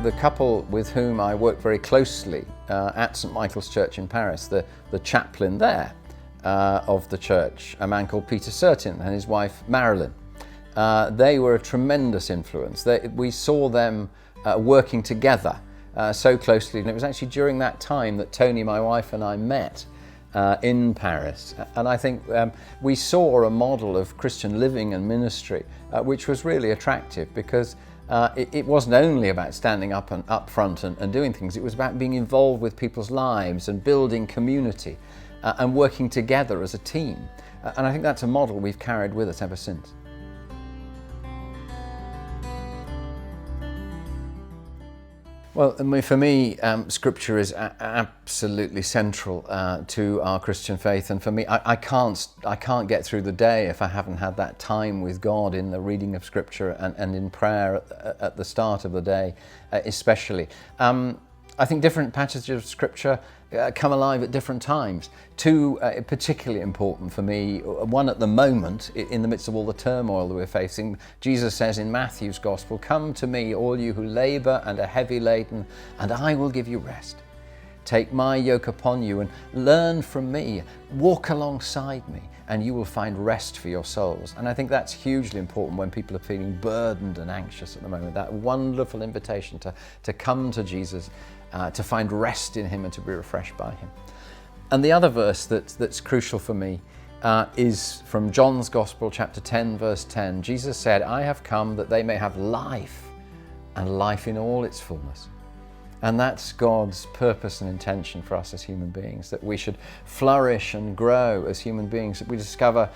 the couple with whom I worked very closely at St Michael's Church in Paris, the chaplain there of the church, a man called Peter Sertin, and his wife Marilyn. They were a tremendous influence. We saw them working together so closely, and it was actually during that time that Tony, my wife, and I met in Paris. And I think we saw a model of Christian living and ministry which was really attractive, because it wasn't only about standing up front and doing things. It was about being involved with people's lives and building community and working together as a team. And I think that's a model we've carried with us ever since. Well, I mean, for me, Scripture is absolutely central to our Christian faith, and for me, I can't get through the day if I haven't had that time with God in the reading of Scripture and in prayer at the start of the day, especially. I think different passages of Scripture come alive at different times. Two particularly important for me. One at the moment, in the midst of all the turmoil that we're facing. Jesus says in Matthew's Gospel, "Come to me, all you who labour and are heavy laden, and I will give you rest. Take my yoke upon you and learn from me. Walk alongside me, and you will find rest for your souls." And I think that's hugely important when people are feeling burdened and anxious at the moment. That wonderful invitation to come to Jesus, to find rest in him and to be refreshed by him. And the other verse that's crucial for me is from John's Gospel, chapter 10, verse 10. Jesus said, "I have come that they may have life, and life in all its fullness." And that's God's purpose and intention for us as human beings, that we should flourish and grow as human beings, that we discover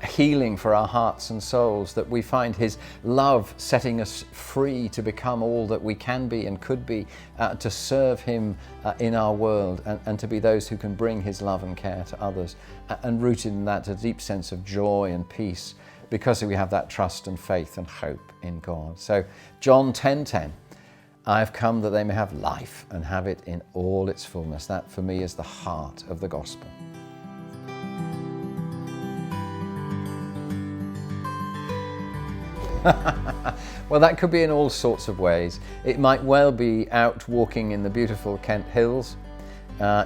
healing for our hearts and souls, that we find his love setting us free to become all that we can be and could be, to serve him in our world, and to be those who can bring his love and care to others, and rooted in that a deep sense of joy and peace, because we have that trust and faith and hope in God. So John 10:10. "I have come that they may have life and have it in all its fullness." That for me is the heart of the gospel. Well, that could be in all sorts of ways. It might well be out walking in the beautiful Kent Hills,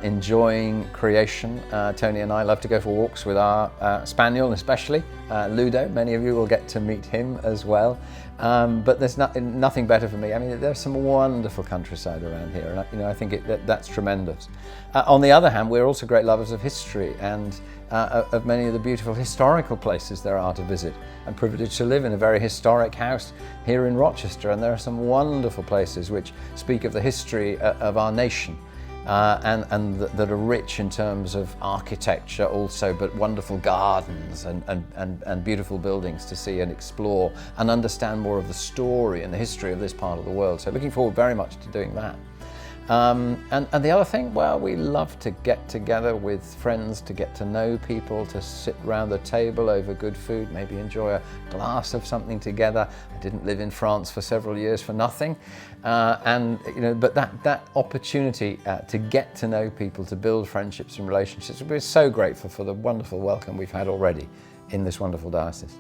enjoying creation. Tony and I love to go for walks with our spaniel, especially Ludo. Many of you will get to meet him as well. But there's nothing better for me. I mean, there's some wonderful countryside around here, and I think that's tremendous. On the other hand, we're also great lovers of history and of many of the beautiful historical places there are to visit. I'm privileged to live in a very historic house here in Rochester, and there are some wonderful places which speak of the history of our nation. And that are rich in terms of architecture also, but wonderful gardens and beautiful buildings to see and explore and understand more of the story and the history of this part of the world. So looking forward very much to doing that. And the other thing, well, we love to get together with friends, to get to know people, to sit around the table over good food, maybe enjoy a glass of something together. I didn't live in France for several years for nothing. But that opportunity to get to know people, to build friendships and relationships, we're so grateful for the wonderful welcome we've had already in this wonderful diocese.